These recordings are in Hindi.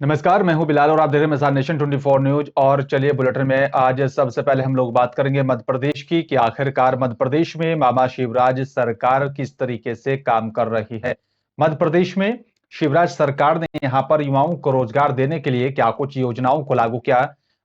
नमस्कार, मैं हूं बिलाल और आप देख रहे हैं मिसाल नेशन 24 न्यूज। और चलिए बुलेटिन में आज सबसे पहले हम लोग बात करेंगे मध्य प्रदेश की कि आखिरकार मध्य प्रदेश में मामा शिवराज सरकार किस तरीके से काम कर रही है। मध्य प्रदेश में शिवराज सरकार ने यहां पर युवाओं को रोजगार देने के लिए क्या कुछ योजनाओं को लागू किया।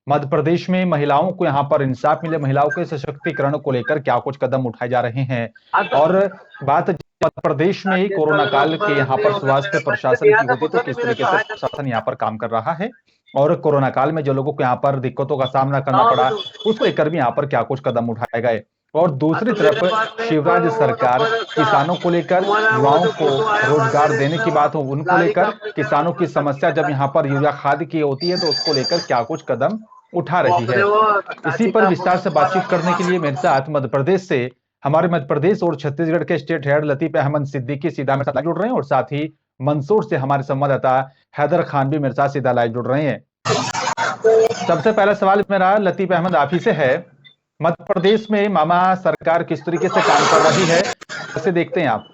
मध्य प्रदेश में महिलाओं को यहां पर इंसाफ मिले, महिलाओं के सशक्तिकरण को लेकर क्या कुछ कदम उठाए जा रहे हैं। और बात मध्य प्रदेश में ही कोरोना काल के यहाँ पर स्वास्थ्य प्रशासन की होती तो किस तरीके से प्रशासन यहाँ पर काम कर रहा है, और कोरोना काल में जो लोगों को यहाँ पर दिक्कतों का सामना करना पड़ा उसको लेकर भी यहाँ पर क्या कुछ कदम उठाए गए। और दूसरी तरफ शिवराज सरकार किसानों को लेकर, युवाओं को रोजगार देने की बात हो उनको लेकर, किसानों की समस्या जब यहाँ पर यूरिया खाद की होती है तो उसको लेकर क्या कुछ कदम उठा रही है। इसी पर विस्तार से बातचीत करने के लिए मेरे साथ मध्य प्रदेश से हमारे मध्य प्रदेश और छत्तीसगढ़ के स्टेट हेड लतीफ अहमद सिद्दीकी सीधा मेरे साथ जुड़ रहे हैं, और साथ ही मंदसौर से हमारे संवाददाता हैदर खान भी मेरे साथ सीधा लाइव जुड़ रहे हैं। सबसे पहला सवाल मेरा लतीफ अहमद आप ही से है, मध्य प्रदेश में मामा सरकार किस तरीके से काम कर रही है, कैसे देखते हैं आप?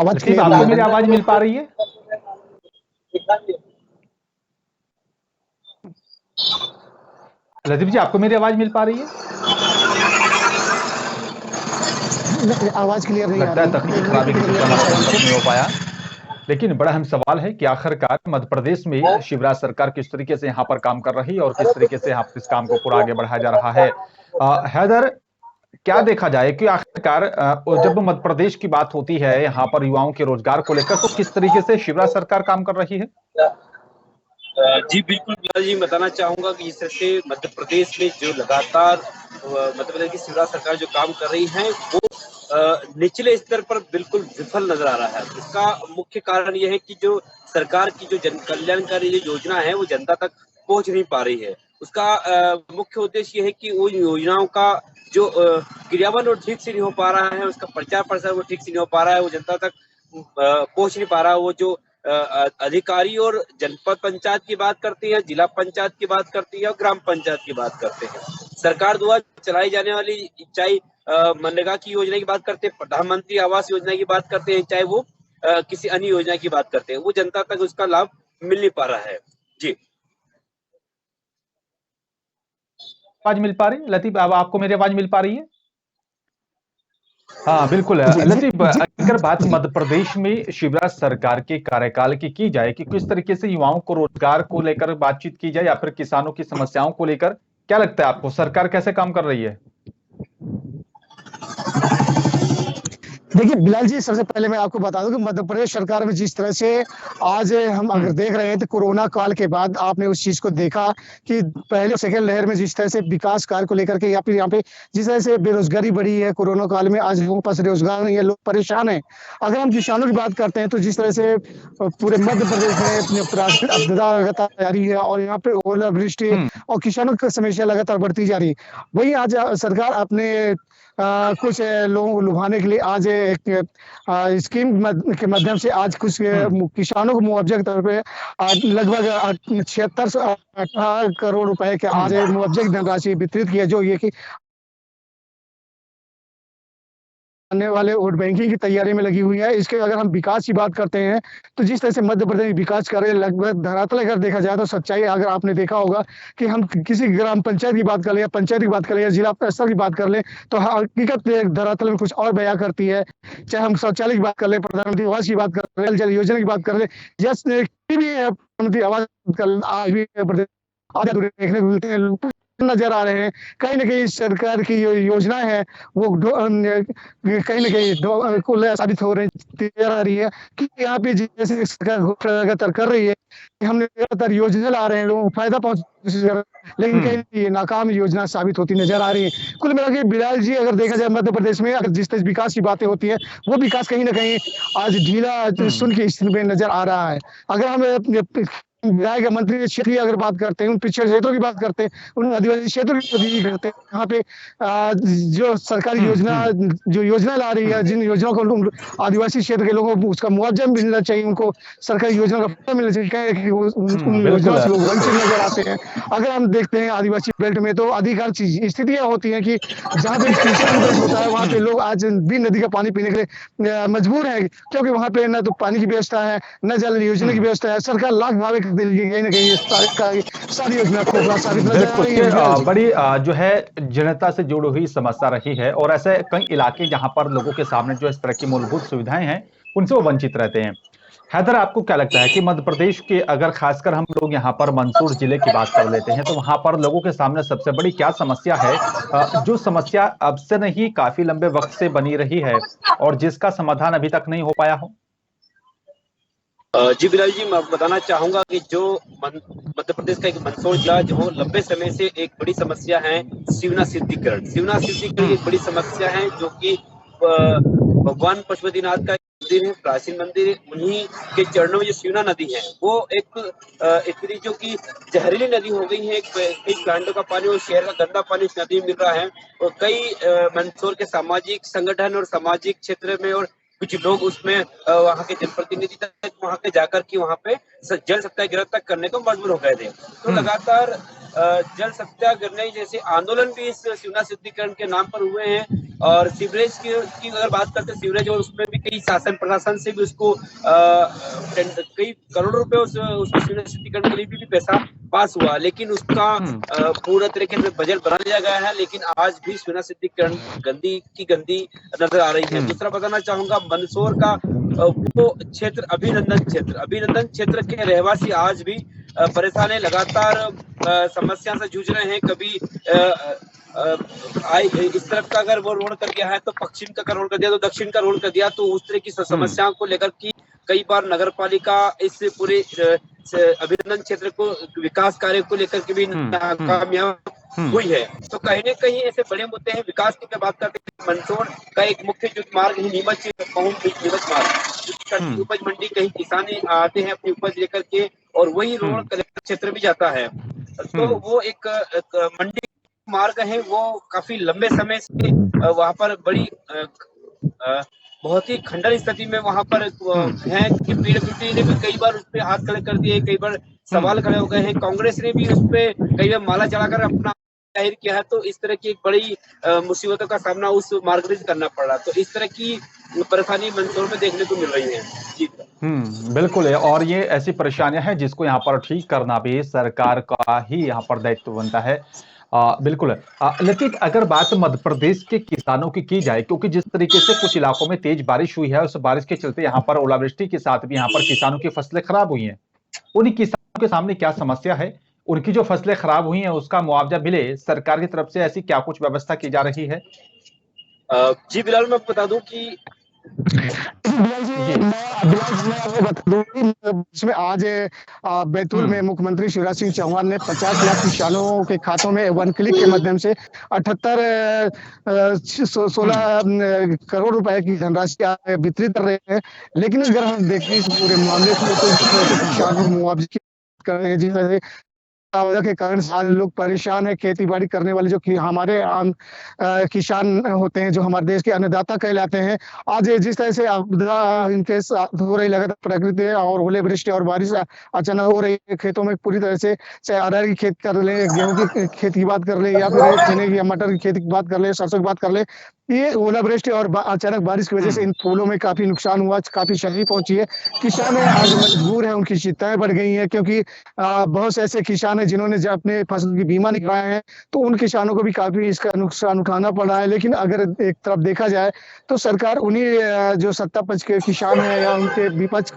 लतीफ, आपको मेरी आवाज मिल पा रही है? लतीफ जी, आपको मेरी आवाज मिल पा रही है? आवाज क्लियर नहीं लगता है तकनीकी खराबी की वजह से हमारा संपर्क नहीं हो पाया। लेकिन बड़ा अहम सवाल है कि आखिरकार मध्य प्रदेश में शिवराज सरकार किस तरीके से यहाँ पर काम कर रही है और किस तरीके से यहाँ इस काम को पूरा आगे बढ़ाया जा रहा है। हैदर, क्या देखा जाए कि आखिरकार जब मध्य प्रदेश की बात होती है यहाँ पर युवाओं के रोजगार को लेकर, तो किस तरीके से शिवराज सरकार काम कर रही है? जी बिल्कुल बिलाल जी, बताना चाहूंगा कि जिस तरह से मध्य प्रदेश में जो लगातार मध्य प्रदेश की शिवराज सरकार जो काम कर रही है वो निचले स्तर पर बिल्कुल विफल नजर आ रहा है। इसका मुख्य कारण यह है कि जो सरकार की जो जन कल्याणकारी जो योजना है वो जनता तक पहुंच नहीं पा रही है। उसका मुख्य उद्देश्य यह है कि उन योजनाओं का जो क्रियान्वयन वो ठीक से नहीं हो पा रहा है, उसका प्रचार प्रसार वो ठीक से नहीं हो पा रहा है, वो जनता तक पहुंच नहीं पा रहा है। वो जो अधिकारी और जनपद पंचायत की बात करती है, जिला पंचायत की बात करती है और ग्राम पंचायत की बात करते हैं। सरकार द्वारा चलाई जाने वाली चाहे मनरेगा की योजना की बात करते हैं, प्रधानमंत्री आवास योजना की बात करते हैं, चाहे वो किसी अन्य योजना की बात करते हैं, वो जनता तक उसका लाभ मिल नहीं पा रहा है। जी, आवाज मिल पा रही है लतीफ? अब आपको मेरी आवाज मिल पा रही है? हाँ बिल्कुल लतीफ, अगर बात मध्य प्रदेश में शिवराज सरकार के कार्यकाल की जाए कि किस तरीके से युवाओं को रोजगार को लेकर बातचीत की जाए या फिर किसानों की समस्याओं को लेकर, क्या लगता है आपको सरकार कैसे काम कर रही है? देखिए बिलाल जी, सबसे पहले मैं आपको बता दूं कि मध्य प्रदेश सरकार में जिस तरह से आज हम अगर देख रहे हैं तो कोरोना काल के बाद आपने उस चीज को देखा कि पहले सेकेंड लहर में जिस तरह से विकास कार्य को लेकर के या फिर यहाँ पे जिस तरह से बेरोजगारी बढ़ी है, कोरोना काल में आज लोगों के पास रोजगार नहीं है, लोग परेशान हैं। अगर हम किसानों की बात करते हैं तो जिस तरह से पूरे मध्य प्रदेश में प्राकृतिक आपदा लगातार जारी है और यहाँ पे ओलावृष्टि और किसानों की समस्या लगातार बढ़ती जा रही है। वही आज सरकार अपने कुछ लोगों को लुभाने के लिए आज एक स्कीम के माध्यम से आज कुछ किसानों को मुआवजे के तौर पे आज लगभग 76 करोड़ रुपए के आज मुआवजे की धनराशि वितरित की है, जो ये कि आने वाले वोट बैंकिंग की तैयारी में लगी हुई है। इसके अगर हम विकास की बात करते हैं तो जिस तरह से मध्य प्रदेश विकास कर रहे हैं, लगभग धरातल अगर देखा जाए तो सच्चाई अगर आपने देखा होगा कि हम किसी ग्राम पंचायत की बात कर ले या पंचायत की बात कर ले या जिला स्तर की बात कर ले तो हकीकत धरातल में कुछ और बयां करती है। चाहे हम शौचालय की बात कर ले, प्रधानमंत्री आवास की बात कर ले, जल योजना की बात कर ले, यस प्रधानमंत्री आवास देखने को मिलते हैं, नजर आ रहे हैं। कहीं ना कहीं सरकार की जो योजना है वो कहीं ना कहीं कुल साबित हो रही आ रही है कि यहाँ पे जैसे सरकार लगातार कर रही है कि हमने लगातार योजना ला रहे हैं, लोगों को फायदा पहुंचाने कर रहे हैं, लेकिन कहीं ये नाकाम योजना साबित होती नजर आ रही है। कुल मिला के बिलाल जी, अगर देखा जाए मध्य प्रदेश में अगर जिस तरह विकास की बातें होती है वो विकास कहीं ना कहीं आज ढीला सुन की स्थिति में नजर आ रहा है। अगर हम विधायक या मंत्री क्षेत्र की अगर बात करते हैं, उन पिछड़े क्षेत्रों की बात करते हैं, उन आदिवासी क्षेत्रों की प्रतिनिधि करते हैं, यहाँ पे जो सरकारी योजना जो योजना ला रही है, जिन योजनाओं को आदिवासी क्षेत्र के लोगों को उसका मुआवजा मिलना चाहिए, उनको सरकारी योजना का फायदा मिलना चाहिए, क्या है कि उन बिल्कुल योजनाओं है। से लोग वंचित नजर आते हैं। अगर हम देखते हैं आदिवासी बेल्ट में तो अधिकांश स्थितियां होती हैं कि जहाँ पे किसान बेल्ट होता है वहाँ पे लोग आज भी नदी का पानी पीने के लिए मजबूर है, क्योंकि वहाँ पे न तो पानी की व्यवस्था है, न जल योजना की व्यवस्था है। सरकार लाख दावे कर देगी कहीं ना कहीं सारी योजना खोखला साबित नजर आ बिल्कुल, रही ये है बिलाल जी। बड़ी जो है जनता से जुड़ी हुई समस्या रही है और ऐसे कई इलाके जहां पर लोगों के सामने जो इस तरह की मूलभूत सुविधाएं हैं, उनसे वो वंचित रहते हैं। हैदर, आपको क्या लगता है कि मध्य प्रदेश के अगर खासकर हम लोग यहाँ पर मंदसौर जिले की बात कर लेते हैं, तो वहां पर लोगों के सामने सबसे बड़ी क्या समस्या है, जो समस्या अब से नहीं काफी लंबे वक्त से बनी रही है और जिसका समाधान अभी तक नहीं हो पाया हो? जी बिलाल जी, मैं बताना चाहूंगा कि जो मध्य प्रदेश का एक मंदसौर जिला जो लंबे समय से एक बड़ी समस्या है, शिवना सिद्धिकरण। शिवना सिद्धिकरण एक बड़ी समस्या है, जो कि भगवान पशुपतिनाथ का मंदिर है, प्राचीन मंदिर है। उन्हीं के चरणों में जो शिवना नदी है, वो एक इतनी जो कि जहरीली नदी हो गई है। कई प्लांटों का पानी और शहर का गंदा पानी उस नदी में मिल रहा है। और कई मंदसौर के सामाजिक संगठन और सामाजिक क्षेत्र में और कुछ लोग उसमें वहाँ के जनप्रतिनिधि तक वहाँ पे जाकर के वहाँ पे जल सत्याग्रह तक करने को मजबूर हो गए थे। तो लगातार जल सत्याग्रह जैसे आंदोलन भी इस शिवना सिद्धिकरण के नाम पर हुए हैं। और सीवरेज की अगर बात करते हैं, सीवरेज और उसमें भी कई शासन प्रशासन से भी उसको कई करोड़ रुपए उसको शिवना सिद्धिकरण के लिए भी पैसा पास हुआ, लेकिन उसका पूरा तरीके से बजट बना लिया गया है। लेकिन आज भी शिवना सिद्धिकरण गंदी नजर आ रही है। दूसरा बताना चाहूंगा, मंदसौर का वो क्षेत्र अभिनंदन क्षेत्र के रहवासी आज भी परेशान है, लगातार समस्या से जूझ रहे हैं। कभी इस तरफ का अगर वो रोड कर दिया है तो पश्चिम का रोड कर दिया, तो दक्षिण का रोड कर दिया, तो उस तरह की समस्याओं को लेकर की कई बार नगर पालिका इस पूरे अभिनंदन क्षेत्र को विकास कार्य को लेकर के भी नाकामयाब हुई है। तो कहीं न कहीं ऐसे बड़े मुद्दे हैं। विकास की बात करते हैं, मंदसौर का एक मुख्य जो मार्ग है नीमच मार्ग, जिसका उपज मंडी कहीं किसान आते हैं अपनी उपज लेकर के, और वही रोड कलेक्टर क्षेत्र भी जाता है। तो वो एक मंडी मार्ग है, वो काफी लंबे समय से वहाँ पर बड़ी बहुत ही खंडर स्थिति में वहां पर है कि पीडब्ल्यूडी ने भी कई बार उस पर हाथ खड़े कर दिए, कई बार सवाल खड़े हो गए हैं। कांग्रेस ने भी उस पर कई बार माला चढ़ाकर अपना जाहिर किया है। तो इस तरह की एक बड़ी मुसीबतों का सामना उस मार्ग से करना पड़ रहा। तो इस तरह की परेशानी मंदसौर में देखने को मिल रही है। जी बिल्कुल है, और ये ऐसी परेशानियां हैं जिसको यहाँ पर ठीक करना भी सरकार का ही यहाँ पर दायित्व बनता है। बिल्कुल। लतीफ, अगर बात मध्य प्रदेश के किसानों की जाए, क्योंकि जिस तरीके से कुछ इलाकों में तेज बारिश हुई है, उस बारिश के चलते यहाँ पर ओलावृष्टि के साथ भी यहाँ पर किसानों की फसलें खराब हुई हैं। उन किसानों के सामने क्या समस्या है? उनकी जो फसलें खराब हुई हैं उसका मुआवजा मिले, सरकार की तरफ से ऐसी क्या कुछ व्यवस्था की जा रही है? जी बिलाल, मैं बता दूं कि बिलाल जी, मैं आपको बता दूं कि इसमें आज बैतूल में मुख्यमंत्री शिवराज सिंह चौहान ने 50 लाख किसानों के खातों में वन क्लिक के माध्यम से 16 करोड़ रुपए की धनराशि वितरित कर रहे हैं। लेकिन अगर हम देखें इस पूरे मामले को, तो किसानों को मुआवजे की बात कर रहे हैं, जिस वजह वजह के कारण सारे लोग परेशान है। खेती बाड़ी करने वाले जो कि हमारे आम किसान होते हैं, जो हमारे देश के अन्नदाता कहलाते हैं, आज जिस तरह से आपदा इनके साथ हो रही लगातार प्रकृति और ओले वृष्टि और बारिश अचानक हो रही है, खेतों में पूरी तरह से चाहे अरहर की खेती कर ले, गेहूं की खेती की बात कर ले, या फिर चने की या मटर की खेती की बात कर ले, सरसों की बात कर ले, ये ओलावृष्टि और अचानक बारिश की वजह से इन फूलों में काफी नुकसान हुआ, काफी क्षति पहुंची है। किसान आज मजबूर है, उनकी चिंताएं बढ़ गई हैं, क्योंकि बहुत से ऐसे किसान हैं जिन्होंने अपने फसल की बीमा नहीं कराया है, तो उन किसानों को भी काफी इसका नुकसान उठाना पड़ रहा है। लेकिन अगर एक तरफ देखा जाए तो सरकार उन्हीं जो सत्ता पक्ष के किसान है या उनके विपक्ष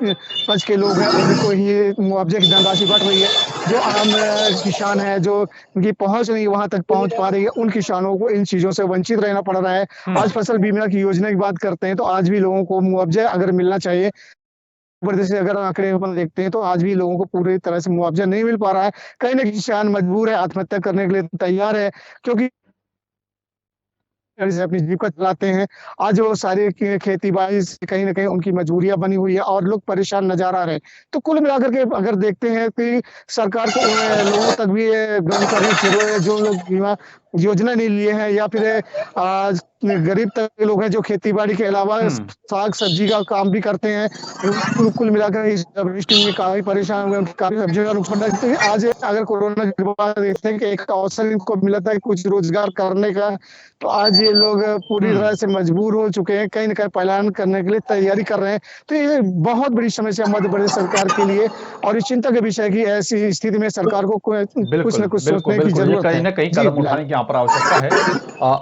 पक्ष के लोग हैं, उनको ही मुआवजे की धनराशि बढ़ रही है। जो आम किसान है, जो उनकी पहुंच नहीं वहां तक पहुंच पा रही है, उन किसानों को इन चीजों से वंचित रहना पड़ रहा है। आज फसल बीमा की योजना की बात करते हैं, तो आज भी लोगों को मुआवजा अगर मिलना चाहिए, जैसे अगर आंकड़े अपन देखते हैं तो आज भी लोगों को पूरी तरह से मुआवजा नहीं मिल पा रहा है। कहीं ना किसान मजबूर है, आत्महत्या करने के लिए तैयार है, क्योंकि से अपनी जीविका चलाते हैं। आज वो सारी खेती बाड़ी से कहीं न कहीं उनकी मजबूरियाँ बनी हुई है और लोग परेशान नज़र आ रहे हैं। तो कुल मिलाकर के अगर देखते हैं कि सरकार को लोगों तक भी ये गर्म करने की ज़रूरत है, जो लोग बीमा योजना नहीं लिए हैं या फिर आज गरीब तबके के लोग हैं जो खेती-बाड़ी के अलावा हम्म। साग-सब्जी का काम भी करते हैं। कुल मिलाकर इस वृष्टि में काफ़ी परेशान हुए, उनकी काफ़ी सब्जियों का नुकसान है। तो आज अगर कोरोना के बाद देखते हैं कि एक अवसर इनको मिला था कुछ रोज़गार करने का, तो आज ये लोग पूरी तरह हम्म। से मजबूर हो चुके हैं, कहीं न कहीं पलायन करने के लिए तैयारी कर रहे हैं। तो ये बहुत बड़ी समस्या मध्य प्रदेश सरकार के लिए और इस चिंता के विषय की ऐसी स्थिति में सरकार को कुछ बिल्कुल, न कुछ बिल्कुल, सोचने की बिल्कुल। ये ज़रूरत कहीं है। न कहीं जी, कदम बिलाल। उठाने की यहाँ पर आवश्यकता है।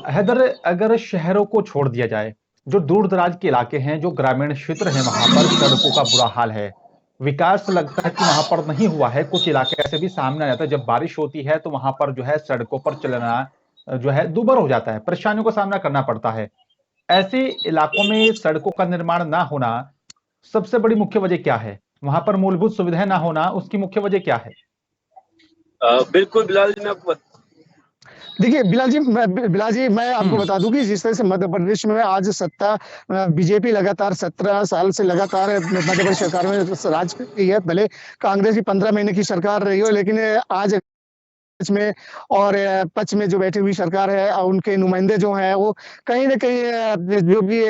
हैदर, अगर शहरों को छोड़ दिया जाए, जो दूर-दराज के इलाके हैं, जो ग्रामीण क्षेत्र हैं, वहाँ पर सड़कों का बुरा हाल है। विकास लगता है कि वहाँ पर नहीं हुआ है। कुछ इलाके ऐसे भी सामने आ जाते हैं, जब बारिश होती है, तो वहाँ पर जो है सड़कों पर चलना जो है दूभर हो जाता है, परेशानियों का सामना करना पड़ता है। ऐसे इलाकों में सड़कों का निर्माण ना होना, सबसे बड़ी मुख्य वजह क्या है? वहाँ पर मूलभूत सुविधाएँ ना होना, उसकी मुख्य वजह क्या है? बिल्कुल बिलाल जी, मैं आपको देखिए, बिलाल जी मैं आपको हुँ। बता दूँ कि जिस तरह से मध्य प्रदेश में आज सत्ता बीजेपी लगातार 17 साल से लगातार मध्य प्रदेश सरकार में राज कर रही है। भले कांग्रेस की 15 महीने की सरकार रही हो, लेकिन आज पक्ष में और पक्ष में जो बैठी हुई सरकार है उनके नुमाइंदे जो हैं, वो कहीं न कहीं जो भी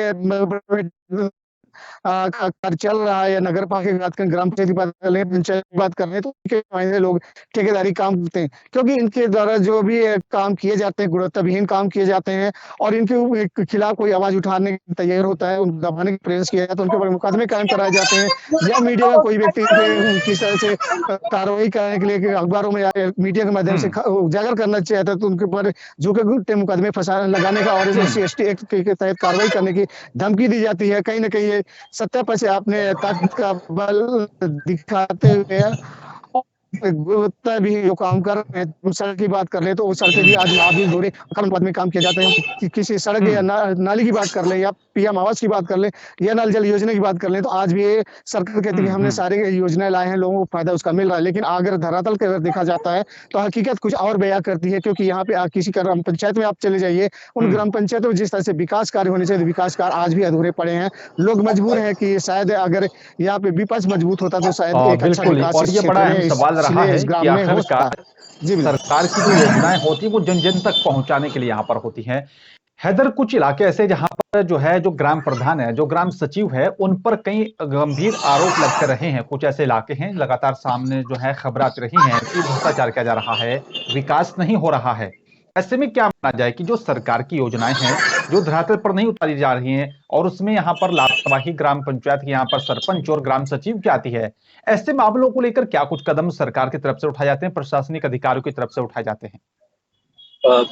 कार्य चल रहा है या नगर पालिका की बात करें, ग्राम पंचायत की बात कर लें, पंचायत की बात कर लें, तो इनके नुमाइंदे लोग ठेकेदारी काम करते हैं। क्योंकि इनके द्वारा जो भी काम किए जाते हैं, गुणवत्ताविहीन काम किए जाते हैं और इनके खिलाफ कोई आवाज़ उठाने को तैयार होता है, उनको दबाने का प्रयास किया जाता है, उनके ऊपर मुकदमे कायम कराए जाते हैं या मीडिया का कोई व्यक्ति इनके किस तरह से कार्रवाई कराने के लिए कि अखबारों में या मीडिया के माध्यम से हुँ। उजागर करना चाहता है, तो उनके ऊपर झूठे मुकदमे लगाने का और हुँ। एससी-एसटी एक्ट के तहत कार्रवाई करने की धमकी दी जाती है। कहीं न कहीं ये सत्ता पर से आपने ताकत का बल दिखाते हुए गुणवत्ता भी जो काम कर रहे हैं, हम सड़क की बात कर लें तो वो सड़कें भी आज नाबुल धोरे अखंड पद में काम किए जाते हैं। किसी सड़क या हुँ। नाली की बात कर लें या पीएम आवास की बात कर लें या नल जल योजना की बात कर लें, तो आज भी ये सरकार कहती है कि हुँ। हमने हुँ। सारे योजनाएँ लाए हैं, लोगों को फ़ायदा उसका मिल रहा है। लेकिन अगर धरातल पे अगर देखा जाता है, तो हकीकत कुछ और बयाँ करती है क्योंकि यहाँ पे किसी ग्राम पंचायत में आप चले जाइए, उन हुँ। ग्राम पंचायतों में जिस तरह से विकास कार्य होने चाहिए, विकास कार्य आज भी अधूरे पड़े हैं। लोग मजबूर हैं कि शायद अगर यहाँ पे विपक्ष मजबूत होता तो शायद एक अच्छा बिल्कुल, विकास और इस ये बड़ा क्षेत्र में, अहम इस सवाल रहा जिले, है इस कि ग्राम में हो सकता आखिरकार है। जी, बिलाल। सरकार की जो योजनाएँ होती हैं, वो जन-जन तक पहुँचाने के लिए यहाँ पर होती हैं। हैदर, कुछ इलाके ऐसे जहाँ पर जो है, जो ग्राम प्रधान है, जो ग्राम सचिव है, उन पर कई गंभीर आरोप लगते रहे हैं। कुछ ऐसे इलाके हैं, लगातार सामने जो है खबरें आती रही हैं कि भ्रष्टाचार किया जा रहा है, विकास नहीं हो रहा है। ऐसे में क्या माना जाए कि जो सरकार की योजनाएँ हैं, जो धरातल पर नहीं उतारी जा रही हैं और उसमें यहाँ पर लापरवाही ग्राम पंचायत की, यहाँ पर सरपंच और ग्राम सचिव की आती है। ऐसे मामलों को लेकर क्या कुछ कदम सरकार की तरफ से उठाए जाते हैं, प्रशासनिक अधिकारियों की तरफ से उठाए जाते हैं?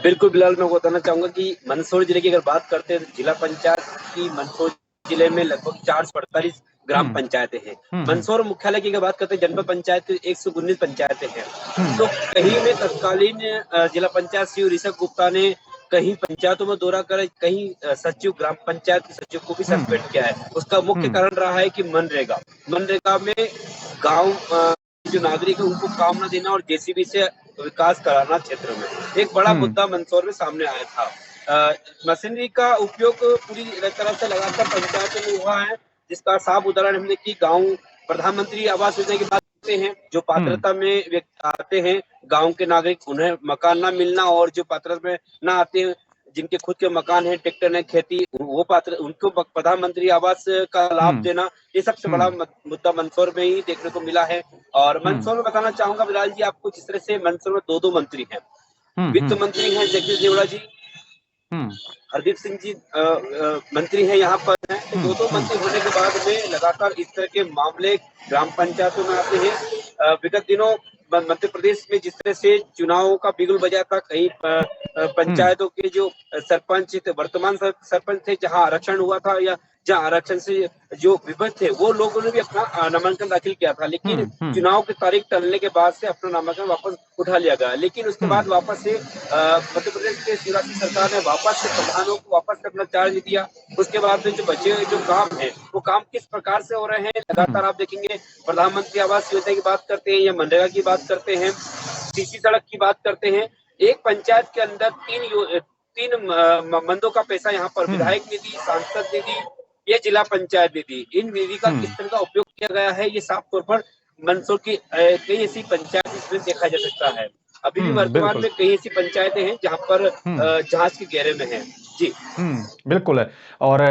बिल्कुल बिलाल, मैं बताना चाहूँगा कि मंदसौर जिले की अगर बात करते हैं, तो जिला पंचायत की मंदसौर जिले में लगभग 448 ग्राम हुँ। पंचायतें हैं। हुँ। हुँ। मंदसौर मुख्यालय की अगर बात करते हैं, जनपद पंचायत की 119 पंचायतें हैं। हुँ। तो कहीं में तत्कालीन जिला पंचायत सचिव ऋषभ गुप्ता ने कहीं पंचायतों में दौरा कर कहीं सचिव ग्राम पंचायत के सचिव को भी हुँ। सस्पेंड किया है। उसका मुख्य हुँ। कारण रहा है कि मनरेगा मनरेगा में गाँव जो नागरिक है उनको काम न देना और जेसीबी से विकास कराना क्षेत्र में। एक बड़ा हुँ। मुद्दा मंदसौर में सामने आया था। मशीनरी का उपयोग पूरी तरह से लगातार पंचायतों में हुआ है, जिसका साफ उदाहरण हमने की गाँव प्रधानमंत्री आवास योजना की बात करते हैं, जो हुँ। पात्रता में व्यक्ति आते हैं, गाँव के नागरिक उन्हें मकान ना मिलना और जो पात्रता में ना आते हैं, जिनके खुद के मकान हैं, ट्रैक्टर है, खेती, वो पात्र उनको प्रधानमंत्री आवास का लाभ हुँ। देना, ये सबसे बड़ा हुँ। मुद्दा मंदसौर में ही देखने को मिला है। और हुँ। मंदसौर में बताना चाहूंगा बिलाल जी आपको, जिस तरह से मंदसौर में 2 मंत्री हैं। हुँ। वित्त हुँ। मंत्री हैं जगदीश देवड़ा जी, हुँ। हरदीप सिंह जी मंत्री हैं यहाँ पर हैं। तो हुँ। 2 हुँ। मंत्री होने के बाद में लगातार इस तरह के मामले ग्राम पंचायतों में आते हैं। विगत दिनों मध्य प्रदेश में जिस तरह से चुनावों का बिगुल बजा था, कई हुँ। पंचायतों के जो सरपंच थे, वर्तमान सरपंच थे, जहाँ आरक्षण हुआ था या जहाँ आरक्षण से जो विपक्ष थे, वो लोगों ने भी अपना नामांकन दाखिल किया था, लेकिन हुँ। हुँ। चुनाव की तारीख टलने के बाद से अपना नामांकन वापस उठा लिया गया। लेकिन उसके हुँ। बाद वापस से मध्य प्रदेश के शिवराज सिंह सरकार ने वापस से प्रधानों को वापस से अपना चार्ज दिया। उसके बाद में जो बचे हुए जो काम है, वो काम किस प्रकार से हो रहे हैं, हुँ। लगातार आप देखेंगे प्रधानमंत्री आवास योजना की बात करते हैं या मनरेगा की बात करते हैं, सीसी सड़क की बात करते हैं। एक पंचायत के अंदर तीन मंदों का पैसा यहाँ पर विधायक निधि, सांसद निधि या जिला पंचायत निधि, इन निधि का किस तरह का उपयोग किया गया है, ये साफ तौर पर मंदसौर की कई ऐसी पंचायत इसमें देखा जा सकता है। अभी भी वर्तमान में कई ऐसी पंचायतें हैं जहां पर जांच के घेरे में हैं। जी बिल्कुल है। और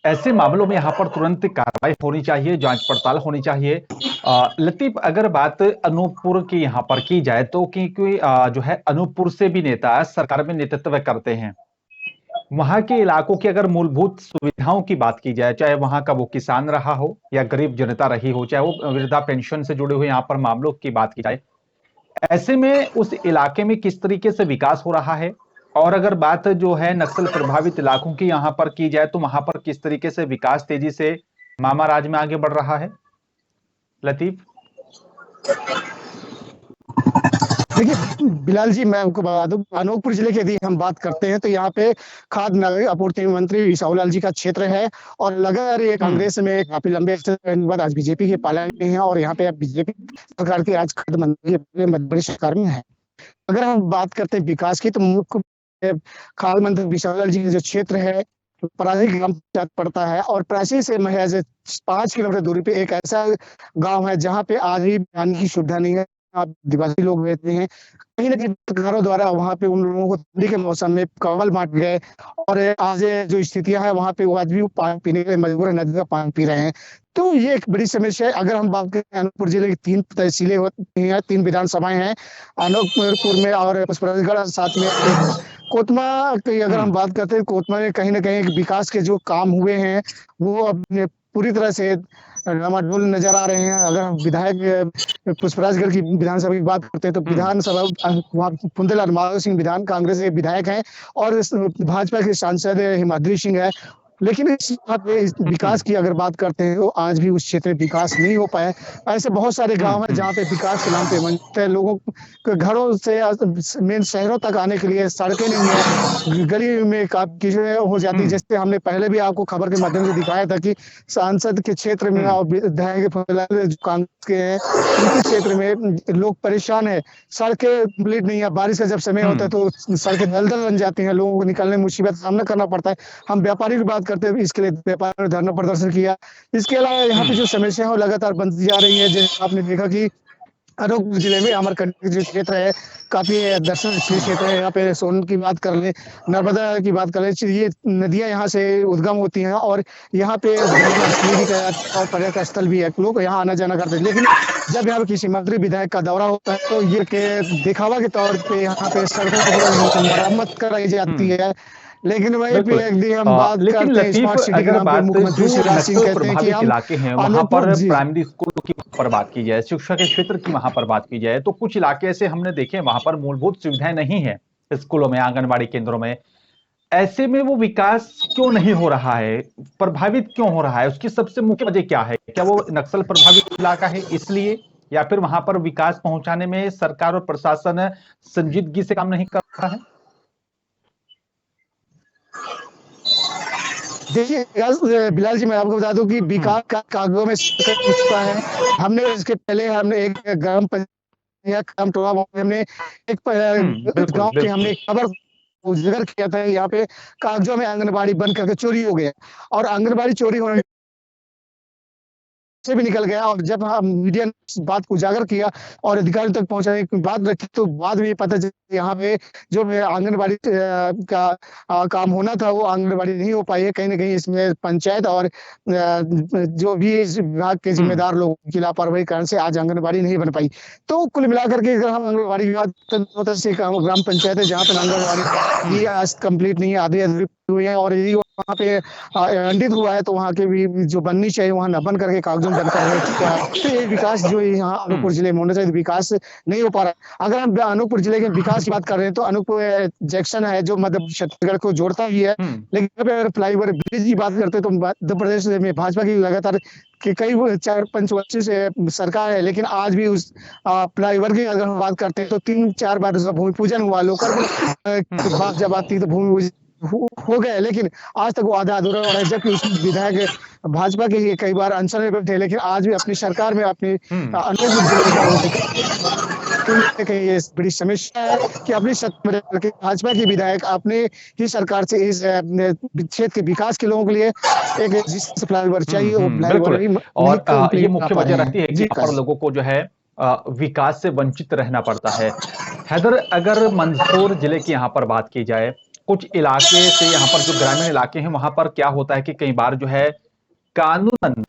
ऐसे मामलों में यहाँ पर तुरंत कार्रवाई होनी चाहिए, जांच पड़ताल होनी चाहिए। लतीफ, अगर बात अनूपपुर की यहाँ पर की जाए तो क्योंकि जो है अनूपपुर से भी नेता सरकार में नेतृत्व करते हैं, वहां के इलाकों की अगर मूलभूत सुविधाओं की बात की जाए, चाहे वहां का वो किसान रहा हो या गरीब जनता रही हो, चाहे वो वृद्धा पेंशन से जुड़े हुए यहाँ पर मामलों की बात की जाए, ऐसे में उस इलाके में किस तरीके से विकास हो रहा है? और अगर बात जो है नक्सल प्रभावित इलाकों की यहाँ पर की जाए तो वहां पर किस तरीके से विकास तेजी से मामा राज में आगे बढ़ रहा है? लतीफ। देखिए बिलाल जी, मैं आपको बता दूं, अनूपपुर जिले की यदि हम बात करते हैं तो यहाँ पे खाद्य नागरिक आपूर्ति मंत्री ईसाऊलाल जी का क्षेत्र है और लगातार ये कांग्रेस में काफी लंबे बाद आज बीजेपी के पाला में है और यहाँ पे अब बीजेपी सरकार की आज खाद्य मंत्री मध्य प्रदेश सरकार में है। अगर हम बात करते हैं विकास की तो मुख्य खाद्य मंत्री ईसाऊलाल जी का जो क्षेत्र है परासी ग्राम पंचायत पड़ता है और परासी से महज 5 किलोमीटर दूरी पे एक ऐसा गांव है जहां पे आज भी पानी की सुविधा नहीं है। आदिवासी लोग रहते हैं, कहीं ना कहीं पत्रकारों द्वारा वहां पे उन लोगों को ठंडी के मौसम में कंबल बांट गए और आज जो स्थितियां है वहां पे वो आज भी वो पानी पीने के लिए मजबूर है, नदी का पानी पी रहे हैं। तो ये एक बड़ी समस्या है। अगर हम बात करें अनूपपुर जिले की 3 तहसीलें होती हैं, 3 विधानसभाएं हैं, अनूपपुर में और पुष्पराजगढ़, साथ में कोतमा की अगर हम बात करते हैं, कोतमा में कहीं ना कहीं विकास के जो काम हुए हैं वो अपने पूरी तरह से डामाडोल नजर आ रहे हैं। अगर हम विधायक पुष्पराजगढ़ की विधानसभा की बात करते हैं तो विधानसभा वहाँ पुंदेलाल माधव सिंह विधान कांग्रेस के विधायक हैं और भाजपा के सांसद हिमाद्री सिंह है। लेकिन इस विकास की अगर बात करते हैं तो आज भी उस क्षेत्र में विकास नहीं हो पाया। ऐसे बहुत सारे गांव हैं जहां पे विकास के नाम पे वंचित है, लोगों के घरों से मेन शहरों तक आने के लिए सड़कें नहीं है, गली में काफी हो जाती है। जैसे हमने पहले भी आपको खबर के माध्यम से दिखाया था कि सांसद के क्षेत्र में और विधायक कांग्रेस के हैं उनके क्षेत्र में लोग परेशान है, सड़कें कंप्लीट नहीं है। बारिश का जब समय होता है तो सड़कें दलदल बन जाती हैं, लोगों को निकलने में मुसीबत का सामना करना पड़ता है। हम व्यापारी की बात करते हैं, इसके लिए व्यापार ने धरना प्रदर्शन किया। इसके अलावा यहाँ पे जो समस्या है वो लगातार बनती जा रही है। जैसे आपने देखा कि अनूपपुर जिले में अमरकंटक जो क्षेत्र है काफी दर्शन क्षेत्र है। यहाँ पे सोन की बात कर ले, नर्मदा की बात कर ले, ये नदियां यहाँ से उद्गम होती हैं और यहाँ पे और पर्यटक स्थल भी है, लोग यहाँ आना जाना करते हैं। लेकिन जब यहाँ पे किसी मंत्री विधायक का दौरा होता है तो ये दिखावा के तौर पे यहाँ पे सड़कों की मरम्मत कराई जाती है। लेकिन वही पे हम बात करते हैं स्मार्ट सिटी के नाम पे मुख्यमंत्री शिवराज सिंह कहते हैं कि हम इलाके हैं वहां पर प्राइमरी स्कूल की पर बात की जाए, शिक्षा के क्षेत्र की वहां पर बात की जाए तो कुछ इलाके ऐसे हमने देखे वहां पर मूलभूत सुविधाएं नहीं है, स्कूलों में, आंगनबाड़ी केंद्रों में। ऐसे में वो विकास क्यों नहीं हो रहा है, प्रभावित क्यों हो रहा है? उसकी सबसे मुख्य वजह क्या है? क्या वो नक्सल प्रभावित इलाका है इसलिए, या फिर वहां पर विकास पहुंचाने में सरकार और प्रशासन संजीदगी से काम नहीं कर रहा है? देखिए बिलाल जी, मैं आपको बता दूं कि विकास का कागजों में चुका है। हमने इसके पहले एक ग्राम पंचायत हमने एक गांव के हमने खबर उजागर किया था, यहाँ पे कागजों में आंगनबाड़ी बंद करके चोरी हो गया और आंगनबाड़ी चोरी होने से भी निकल गया। और जब हम मीडिया ने बात को उजागर किया और अधिकारियों तक पहुंचाने की बात रखी तो बाद में पता चला यहाँ पे जो आंगनबाड़ी का काम होना था वो आंगनबाड़ी नहीं हो पाई है। कहीं ना कहीं इसमें पंचायत और जो भी इस विभाग के जिम्मेदार लोगों की लापरवाही कारण से आज आंगनबाड़ी नहीं बन पाई। तो कुल मिलाकर के अगर हम आंगनबाड़ी विभाग ग्राम पंचायत है जहाँ पे आंगनबाड़ी आज कंप्लीट नहीं है, आधी अधूरी हुई है और यदि वहाँ पे खंडित हुआ है तो वहाँ के भी जो बननी चाहिए वहाँ न बन करके कागजों में बनकर रह चुका है। तो ये विकास जो यहाँ अनूपपुर जिले में होना चाहिए विकास नहीं हो पा रहा है। अगर हम अनूपपुर जिले के विकास की बात कर रहे हैं तो अनूपपुर जंक्शन है जो मध्य छत्तीसगढ़ को जोड़ता ही है। लेकिन अगर फ्लाईओवर ब्रिज की बात करते हैं तो मध्य प्रदेश में भाजपा की लगातार कि कई 4-5 वर्षों से सरकार है, लेकिन आज भी उस फ्लाईओवर की अगर हम बात करते हैं तो 3-4 बार भूमि पूजन हुआ, लोकार्पण बात जब आती है तो भूमि हो गए, लेकिन आज तक वो आधा अधूरा हो रहा है, जबकि उस विधायक भाजपा के ही कई बार अनशन में बैठे, लेकिन आज भी अपनी सरकार में अपनी अनेक जिलाधिकारी हो चुके हैं। कहीं ये बड़ी समस्या है कि अपनी सत्ता में रहकर के भाजपा के विधायक अपने ही सरकार से इस क्षेत्र के विकास के लोगों के लिए एक जिस फ्लाईओवर चाहिए वो फ्लाईओवर बिल्कुल। और ये मुख्य वजह रहती है कि यहाँ पर लोगों को जो है विकास से वंचित रहना पड़ता है। हैदर, अगर मंदसौर जिले की यहाँ पर बात की जाए, कुछ इलाके से यहाँ पर जो ग्रामीण इलाके हैं वहां पर क्या होता है कि कई बार जो है कानूनन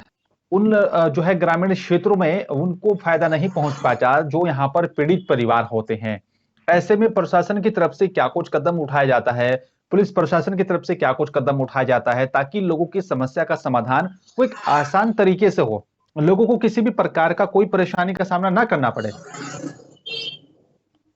उन जो है ग्रामीण क्षेत्रों में उनको फायदा नहीं पहुंच पाता जो यहाँ पर पीड़ित परिवार होते हैं। ऐसे में प्रशासन की तरफ से क्या कुछ कदम उठाया जाता है, पुलिस प्रशासन की तरफ से क्या कुछ कदम उठाया जाता है ताकि लोगों की समस्या का समाधान वो एक आसान तरीके से हो, लोगों को किसी भी प्रकार का कोई परेशानी का सामना ना करना पड़े?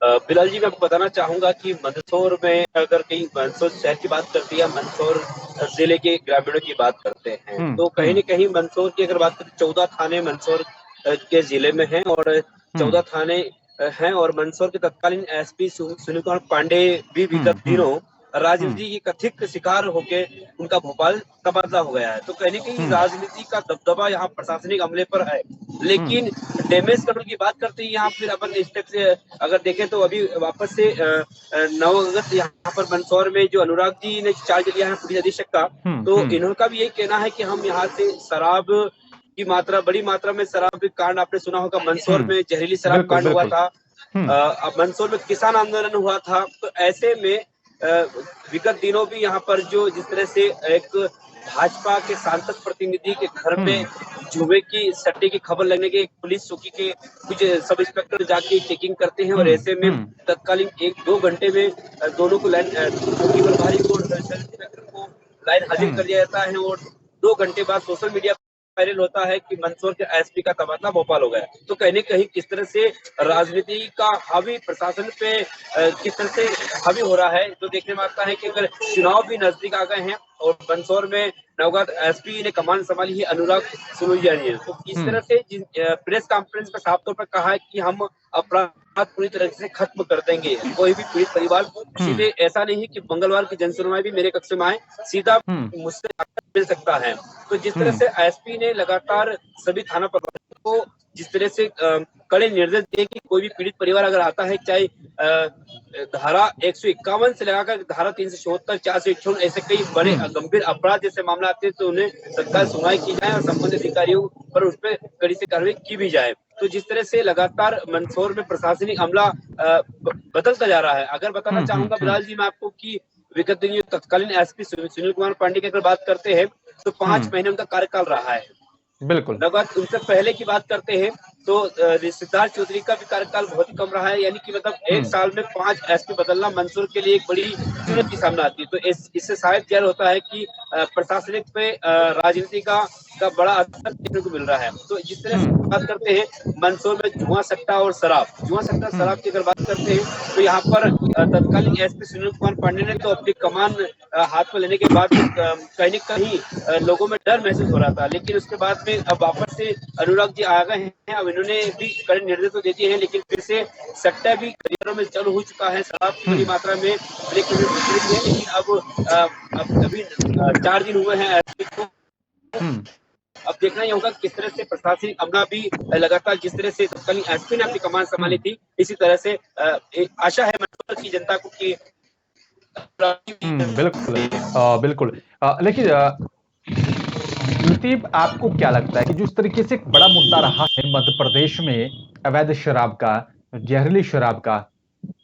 बिलाल जी, मैं आपको बताना चाहूंगा कि मंदसौर में अगर कहीं मंदसौर शहर की बात करते हैं या मंदसौर जिले के ग्रामीणों की बात करते हैं तो कहीं न कहीं मंदसौर की अगर बात करें 14 थाने मंदसौर के जिले में हैं और 14 थाने हैं और मंदसौर के तत्कालीन एसपी सुनील कुमार पांडे भी विगत दिनों राजनीति की कथित शिकार होके उनका भोपाल तबादला हो गया है। तो कहीं न कहीं राजनीति का दबदबा यहाँ प्रशासनिक अमले पर है, लेकिन डैमेज कंट्रोल की बात करते हैं यहाँ फिर अपन स्टेप से अगर देखें तो अभी वापस से 9 अगस्त यहाँ पर मंदसौर में जो अनुराग जी ने चार्ज लिया है पुलिस अधीक्षक का, तो इन्होंने भी यही कहना है कि हम यहाँ से शराब की मात्रा, बड़ी मात्रा में शराब कांड आपने सुना होगा, मंदसौर में जहरीली शराब कांड हुआ था, अब मंदसौर में किसान आंदोलन हुआ था। तो ऐसे में विगत दिनों भी यहाँ पर जो जिस तरह से एक भाजपा के सांसद प्रतिनिधि के घर में जुए की सट्टे की खबर लगने के पुलिस चौकी के कुछ सब इंस्पेक्टर जाके चेकिंग करते हैं और ऐसे में तत्कालीन 1-2 घंटे में दोनों को लाइन चौकी प्रभारी को इंस्पेक्टर को लाइन हाजिर कर दिया जाता है और 2 घंटे बाद सोशल मीडिया वायरल होता है कि मंदसौर के एसपी का तबादला भोपाल हो गया। तो कहीं न कहीं किस तरह से राजनीति का हावी प्रशासन पे किस तरह से हावी हो रहा है तो देखने में आता है कि अगर चुनाव भी नजदीक आ गए हैं और मंदसौर में नवगत एसपी ने कमान संभाली है अनुराग सुनोजिया ने, तो इस तरह से प्रेस कॉन्फ्रेंस में साफ तौर पर कहा है कि हम अपराध पूरी तरह से खत्म कर देंगे, कोई भी पीड़ित परिवार को सीधे ऐसा नहीं है कि मंगलवार की जनसुनवाई भी मेरे कक्ष में आए, सीधा मुझसे मिल सकता है। तो जिस तरह से एसपी ने लगातार सभी थाना प्रभारियों को जिस तरह से कड़े निर्देश दिए कि कोई भी पीड़ित परिवार अगर आता है, चाहे धारा 151 से लगाकर धारा 374, 451 ऐसे कई बड़े गंभीर अपराध जैसे मामला आते हैं तो उन्हें तत्काल सुनवाई की जाए और संबंधित अधिकारियों पर उस पर कड़ी से कार्रवाई की भी जाए। तो जिस तरह से लगातार मंदसौर में प्रशासनिक अमला बदलता जा रहा है। अगर बताना चाहूंगा बिलाल जी मैं आपको कि विगत दिन तत्कालीन एसपी सुनील कुमार पांडे की अगर बात करते हैं तो 5 महीने उनका कार्यकाल रहा है। बिल्कुल। उनसे पहले की बात करते हैं तो सिद्धार्थ चौधरी का भी कार्यकाल बहुत ही कम रहा है, यानी कि मतलब 1 साल में 5 एसपी बदलना मंदसौर के लिए एक बड़ी चुनौती सामने आती है। तो इससे शायद जाहिर होता है कि प्रशासनिक पे राजनीति का बड़ा असर देखने को मिल रहा है। तो जिस तरह से बात करते हैं मंदसौर में जुआ सट्टा और शराब की अगर बात करते हैं तो यहाँ पर तत्कालीन एसपी सुनील कुमार पांडे ने तो अपनी कमान हाथ में लेने के बाद कहीं न कहीं लोगों में डर महसूस हो रहा था, लेकिन उसके बाद में अब वापस से अनुराग जी आ गए हैं। अब इन्होंने भी कड़े निर्देश तो दे दिए हैं, लेकिन फिर से सट्टा भी करियरों में चालू हो चुका है, शराब की बड़ी मात्रा में लेकिन अब अभी 4 दिन हुए हैं एसपी को। अब देखना ही होगा किस तरह से प्रशासनिक अमला भी लगातार जिस तरह से तत्कालीन एसपी ने अपनी कमान संभाली थी, इसी तरह से आशा है मंदसौर की जनता को कि बिल्कुल। लेकिन लतीफ, आपको क्या लगता है कि जिस तरीके से एक बड़ा मुद्दा रहा है मध्य प्रदेश में अवैध शराब का, जहरीली शराब का,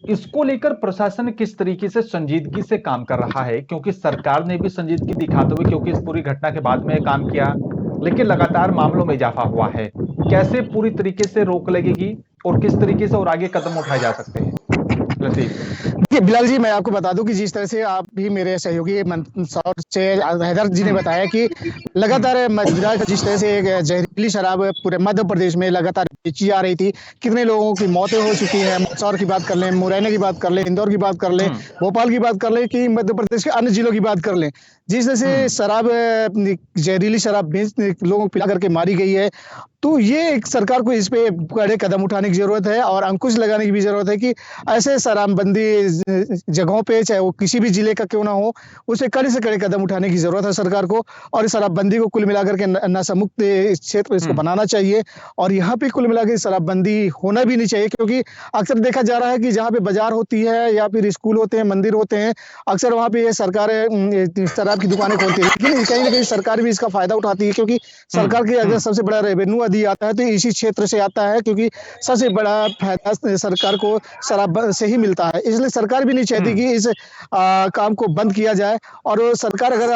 इसको लेकर प्रशासन किस तरीके से संजीदगी से काम कर रहा है? क्योंकि सरकार ने भी संजीदगी दिखाते हुए क्योंकि इस पूरी घटना के बाद में काम किया, लेकिन लगातार मामलों में इजाफा हुआ है। कैसे पूरी तरीके से रोक लगेगी और किस तरीके से और आगे कदम उठाए जा सकते हैं? देखिए बिलाल जी, मैं आपको बता दूं कि जिस तरह से आप भी मेरे सहयोगी मंदसौर से हैदर जी ने बताया कि लगातार जिस तरह से एक जहरीली शराब पूरे मध्य प्रदेश में लगातार बेची जा रही थी, कितने लोगों की मौतें हो चुकी है। मंदसौर की बात कर लें, मुरैना की बात कर लें, इंदौर की बात कर लें, भोपाल की बात कर लें, कि मध्य प्रदेश के अन्य जिलों की बात कर लें, जिस तरह से शराब, जहरीली शराब लोगों को पिला करके मारी गई है। तो ये एक सरकार को इस पे कड़े कदम उठाने की जरूरत है और अंकुश लगाने की भी जरूरत है कि ऐसे शराबबंदी जगहों पे, चाहे वो किसी भी जिले का क्यों ना हो, उसे कड़े से कड़े कदम उठाने की जरूरत है सरकार को। और इस शराबबंदी को कुल मिलाकर के नशा मुक्त क्षेत्र इसको बनाना चाहिए। और यहाँ पे कुल मिलाकर शराबबंदी होना भी नहीं चाहिए, क्योंकि अक्सर देखा जा रहा है कि जहाँ पे बाजार होती है या फिर स्कूल होते हैं, मंदिर होते हैं, अक्सर वहाँ पे ये सरकारें शराब की दुकानें खोलती है, लेकिन कहीं ना कहीं सरकार भी इसका फायदा उठाती है, क्योंकि सरकार के अगर सबसे बड़ा रेवेन्यू यदि आता है तो इसी क्षेत्र से आता है, क्योंकि सबसे बड़ा फायदा सरकार को शराब से ही मिलता है। इसलिए सरकार भी नहीं चाहती कि इस काम को बंद किया जाए। और सरकार अगर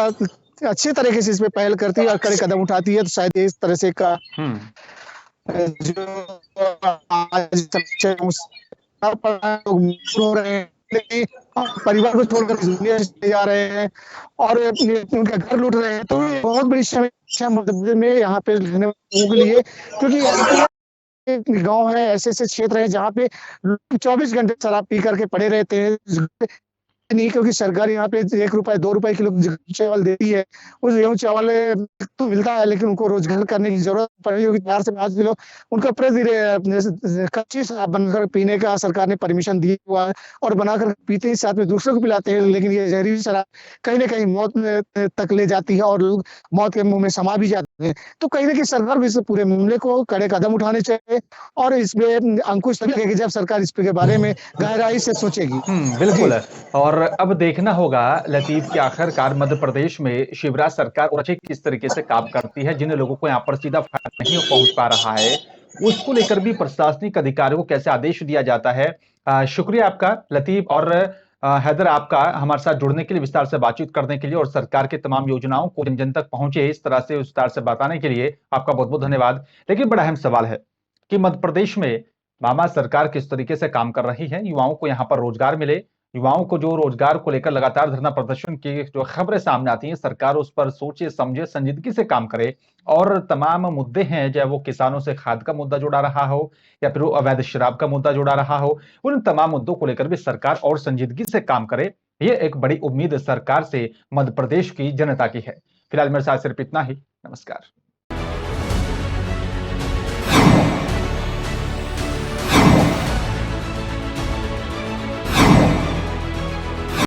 अच्छे तरीके से इस पे पहल करती है और कड़े कदम उठाती है तो शायद इस तरह से का जो आज सबसे हो रहे हैं, लेकिन परिवार को छोड़कर दुनिया से चले जा रहे हैं और उनका घर लूट रहे हैं, तो ये बहुत बड़ी समस्या मध्य प्रदेश में यहाँ पे रहने वालों के लिए, क्योंकि गांव है, ऐसे ऐसे क्षेत्र है जहाँ पे 24 घंटे शराब पी करके पड़े रहते हैं। नहीं, क्योंकि सरकार यहाँ पे 1 रुपए 2 रुपए किलो चावल देती है, उस गेहूं चावल तो मिलता है, लेकिन उनको रोजगार करने की जरूरत पड़ी, क्योंकि 4 से 5 किलो उनका कच्ची शराब बनकर पीने का सरकार ने परमिशन दिया हुआ है और बनाकर पीते ही साथ में दूसरों को पिलाते हैं। लेकिन ये जहरीली शराब कहीं ना कहीं मौत तक ले जाती है और लोग मौत के मुंह में समा भी जाते हैं। तो कहीं ना कहीं सरकार भी इस पूरे मामले को कड़े कदम उठाने चाहिए और इसमें अंकुश लगेगी जब सरकार इस के बारे में गहराई से सोचेगी। बिल्कुल। और अब देखना होगा लतीफ कि आखिरकार मध्य प्रदेश में शिवराज सरकार और किस तरीके से काम करती है, जिन लोगों को यहाँ पर सीधा फायदा नहीं पहुंच पा रहा है, उसको लेकर भी प्रशासनिक अधिकारियों को कैसे आदेश दिया जाता है। शुक्रिया आपका लतीफ और हैदर, आपका हमारे साथ जुड़ने के लिए, विस्तार से बातचीत करने के लिए और सरकार के तमाम योजनाओं को जन जन तक पहुंचे इस तरह से विस्तार से बताने के लिए आपका बहुत बहुत धन्यवाद। लेकिन बड़ा अहम सवाल है कि मध्य प्रदेश में मामा सरकार किस तरीके से काम कर रही है, युवाओं को यहाँ पर रोजगार मिले, युवाओं को जो रोजगार को लेकर लगातार धरना प्रदर्शन की जो खबरें सामने आती हैं, सरकार उस पर सोचे समझे संजीदगी से काम करे और तमाम मुद्दे हैं, चाहे वो किसानों से खाद का मुद्दा जुड़ा रहा हो या फिर वो अवैध शराब का मुद्दा जुड़ा रहा हो, उन तमाम मुद्दों को लेकर भी सरकार और संजीदगी से काम करे। ये एक बड़ी उम्मीद सरकार से मध्य प्रदेश की जनता की है। फिलहाल मेरे साथ सिर्फ इतना ही। नमस्कार।